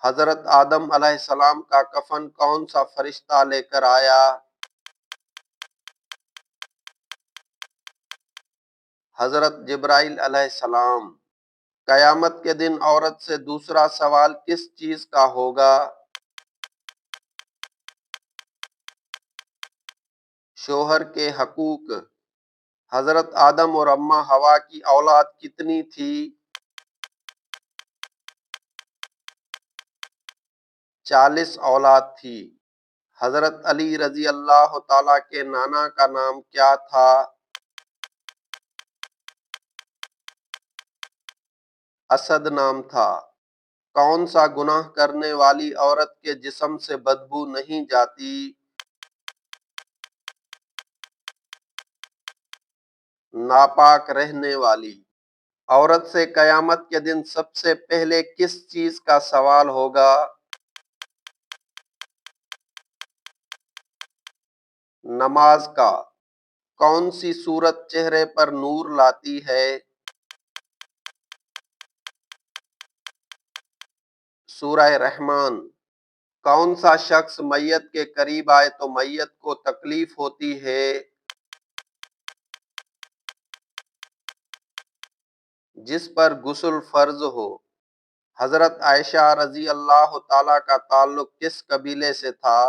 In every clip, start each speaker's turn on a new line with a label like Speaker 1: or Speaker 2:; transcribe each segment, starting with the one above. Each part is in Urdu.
Speaker 1: حضرت آدم علیہ السلام کا کفن کون سا فرشتہ لے کر آیا؟ حضرت جبرائیل علیہ السلام۔ قیامت کے دن عورت سے دوسرا سوال کس چیز کا ہوگا؟ شوہر کے حقوق۔ حضرت آدم اور اماں حوا کی اولاد کتنی تھی؟ 40 اولاد تھی۔ حضرت علی رضی اللہ تعالیٰ کے نانا کا نام کیا تھا؟ اسد نام تھا۔ کون سا گناہ کرنے والی عورت کے جسم سے بدبو نہیں جاتی؟ ناپاک رہنے والی۔ عورت سے قیامت کے دن سب سے پہلے کس چیز کا سوال ہوگا؟ نماز کا۔ کون سی سورت چہرے پر نور لاتی ہے؟ سورہ رحمان۔ کون سا شخص میت کے قریب آئے تو میت کو تکلیف ہوتی ہے؟ جس پر غسل فرض ہو۔ حضرت عائشہ رضی اللہ تعالیٰ کا تعلق کس قبیلے سے تھا؟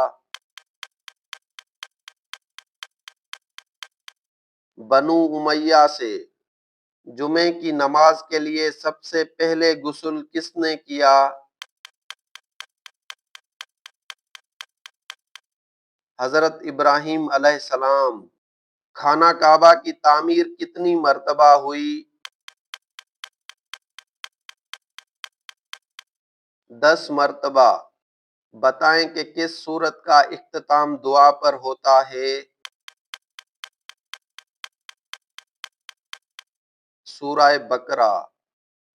Speaker 1: بنو امیہ سے۔ جمعے کی نماز کے لیے سب سے پہلے غسل کس نے کیا؟ حضرت ابراہیم علیہ السلام۔ خانہ کعبہ کی تعمیر کتنی مرتبہ ہوئی؟ 10 مرتبہ۔ بتائیں کہ کس سورت کا اختتام دعا پر ہوتا ہے؟ سورہ بقرہ۔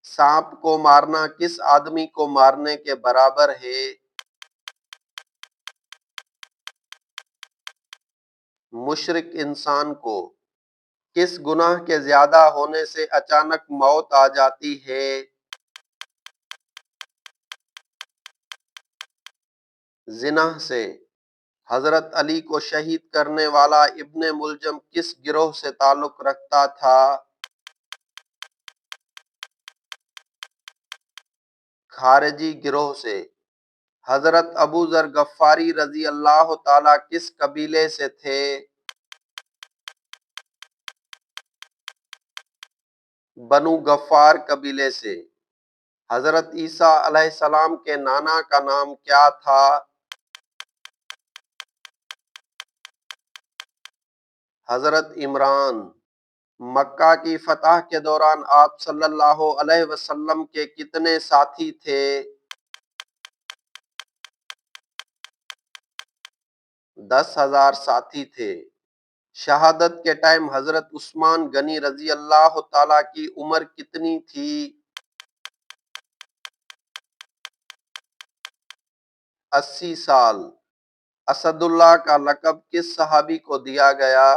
Speaker 1: سانپ کو مارنا کس آدمی کو مارنے کے برابر ہے؟ مشرک انسان کو۔ کس گناہ کے زیادہ ہونے سے اچانک موت آ جاتی ہے؟ زنا سے۔ حضرت علی کو شہید کرنے والا ابن ملجم کس گروہ سے تعلق رکھتا تھا؟ خارجی گروہ سے۔ حضرت ابو ذر غفاری رضی اللہ تعالیٰ کس قبیلے سے تھے؟ بنو غفار قبیلے سے۔ حضرت عیسیٰ علیہ السلام کے نانا کا نام کیا تھا؟ حضرت عمران۔ مکہ کی فتح کے دوران آپ صلی اللہ علیہ وسلم کے کتنے ساتھی تھے؟ 10,000 ساتھی تھے۔ شہادت کے ٹائم حضرت عثمان غنی رضی اللہ تعالیٰ کی عمر کتنی تھی؟ 80 سال۔ اسد اللہ کا لقب کس صحابی کو دیا گیا؟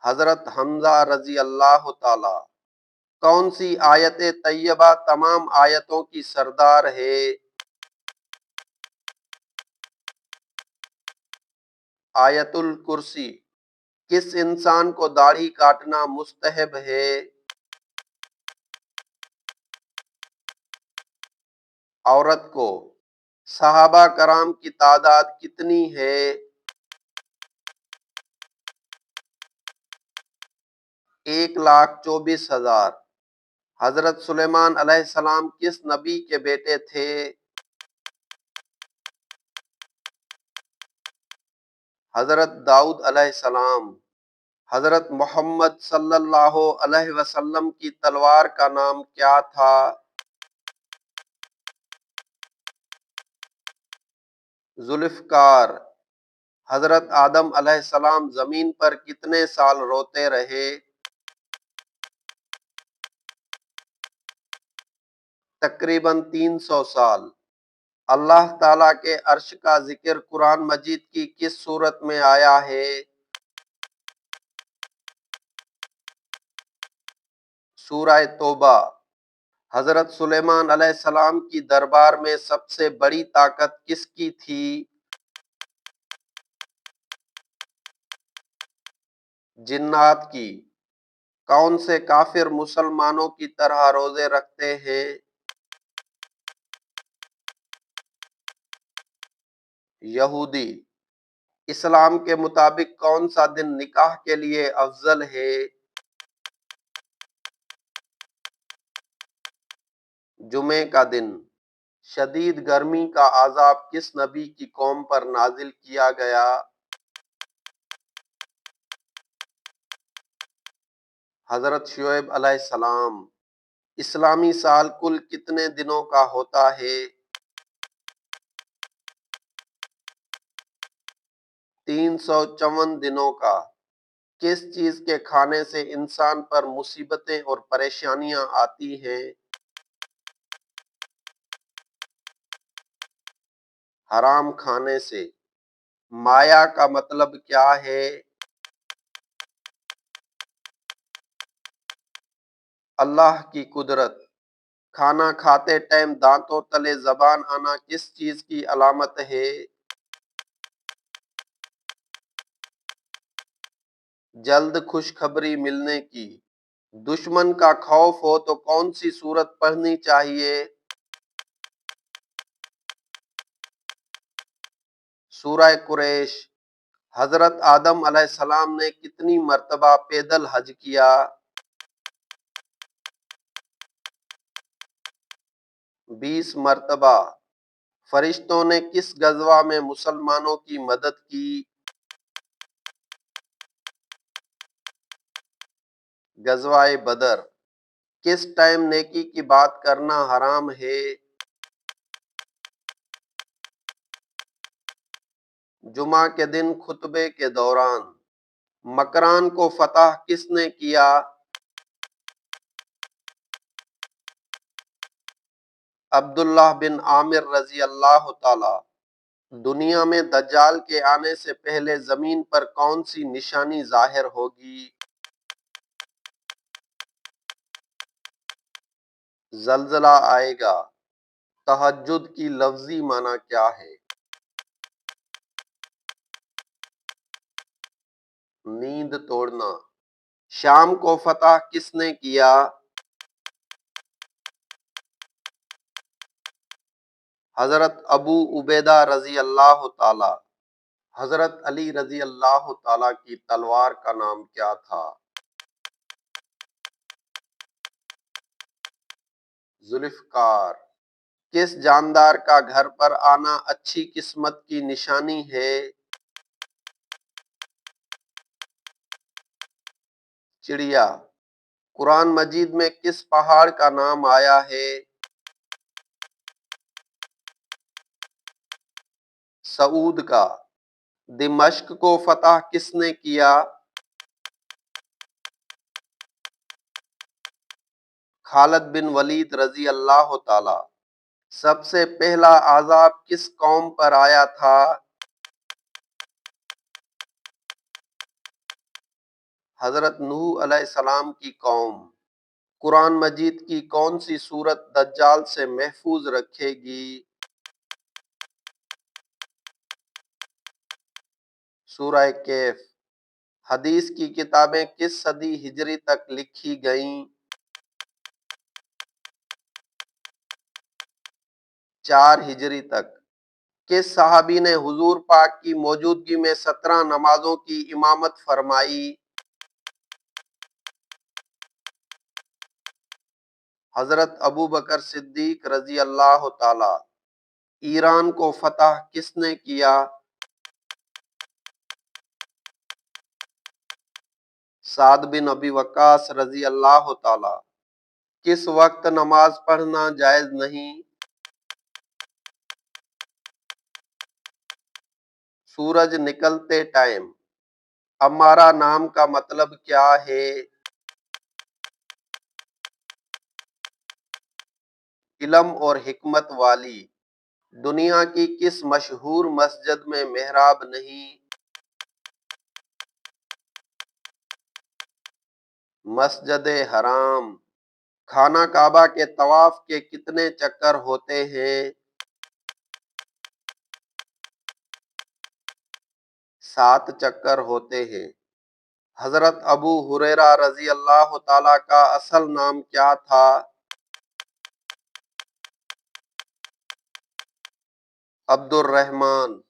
Speaker 1: حضرت حمزہ رضی اللہ تعالی۔ کون سی آیت طیبہ تمام آیتوں کی سردار ہے؟ آیت الکرسی۔ کس انسان کو داڑھی کاٹنا مستحب ہے؟ عورت کو۔ صحابہ کرام کی تعداد کتنی ہے؟ 1,24,000۔ حضرت سلیمان علیہ السلام کس نبی کے بیٹے تھے؟ حضرت داؤد علیہ السلام۔ حضرت محمد صلی اللہ علیہ وسلم کی تلوار کا نام کیا تھا؟ ذوالفقار۔ حضرت آدم علیہ السلام زمین پر کتنے سال روتے رہے؟ تقریباً 300 سال۔ اللہ تعالیٰ کے عرش کا ذکر قرآن مجید کی کس سورت میں آیا ہے؟ سورہ توبہ۔ حضرت سلیمان علیہ السلام کی دربار میں سب سے بڑی طاقت کس کی تھی؟ جنات کی۔ کون سے کافر مسلمانوں کی طرح روزے رکھتے ہیں؟ یہودی۔ اسلام کے مطابق کون سا دن نکاح کے لیے افضل ہے؟ جمعے کا دن۔ شدید گرمی کا عذاب کس نبی کی قوم پر نازل کیا گیا؟ حضرت شعیب علیہ السلام۔ اسلامی سال کل کتنے دنوں کا ہوتا ہے؟ 354 دنوں کا۔ کس چیز کے کھانے سے انسان پر مصیبتیں اور پریشانیاں آتی ہیں؟ حرام کھانے سے۔ مایا کا مطلب کیا ہے؟ اللہ کی قدرت۔ کھانا کھاتے ٹائم دانتوں تلے زبان آنا کس چیز کی علامت ہے؟ جلد خوشخبری ملنے کی۔ دشمن کا خوف ہو تو کون سی سورت پڑھنی چاہیے؟ سورہ قریش۔ حضرت آدم علیہ السلام نے کتنی مرتبہ پیدل حج کیا؟ 20 مرتبہ۔ فرشتوں نے کس غزوہ میں مسلمانوں کی مدد کی؟ غزوہ بدر۔ کس ٹائم نیکی کی بات کرنا حرام ہے؟ جمعہ کے دن خطبے کے دوران۔ مکران کو فتح کس نے کیا؟ عبداللہ بن عامر رضی اللہ تعالی۔ دنیا میں دجال کے آنے سے پہلے زمین پر کون سی نشانی ظاہر ہوگی؟ زلزلہ آئے گا۔ تہجد کی لفظی معنی کیا ہے؟ نیند توڑنا۔ شام کو فتح کس نے کیا؟ حضرت ابو عبیدہ رضی اللہ تعالی۔ حضرت علی رضی اللہ تعالی کی تلوار کا نام کیا تھا؟ ذوالفقار۔ کس جاندار کا گھر پر آنا اچھی قسمت کی نشانی ہے؟ چڑیا۔ قرآن مجید میں کس پہاڑ کا نام آیا ہے؟ سعود کا۔ دمشق کو فتح کس نے کیا؟ خالد بن ولید رضی اللہ تعالی۔ سب سے پہلا عذاب کس قوم پر آیا تھا؟ حضرت نوح علیہ السلام کی قوم۔ قرآن مجید کی کون سی سورت دجال سے محفوظ رکھے گی؟ سورہ کہف۔ حدیث کی کتابیں کس صدی ہجری تک لکھی گئیں؟ 4 ہجری تک۔ کس صحابی نے حضور پاک کی موجودگی میں 17 نمازوں کی امامت فرمائی؟ حضرت ابوبکر صدیق رضی اللہ تعالی۔ ایران کو فتح کس نے کیا؟ سعد بن ابی وقاص رضی اللہ تعالی۔ کس وقت نماز پڑھنا جائز نہیں؟ سورج نکلتے ٹائم۔ امارہ نام کا مطلب کیا ہے؟ علم اور حکمت والی۔ دنیا کی کس مشہور مسجد میں محراب نہیں؟ مسجد حرام۔ خانہ کعبہ کے طواف کے کتنے چکر ہوتے ہیں؟ 7 چکر ہوتے ہیں۔ حضرت ابو ہریرہ رضی اللہ تعالیٰ کا اصل نام کیا تھا؟ عبد الرحمن۔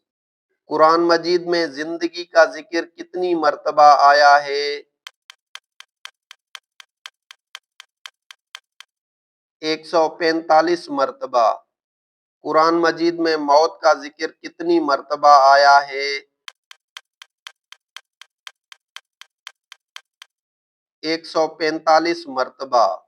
Speaker 1: قرآن مجید میں زندگی کا ذکر کتنی مرتبہ آیا ہے؟ 145 مرتبہ۔ قرآن مجید میں موت کا ذکر کتنی مرتبہ آیا ہے؟ 145 مرتبہ۔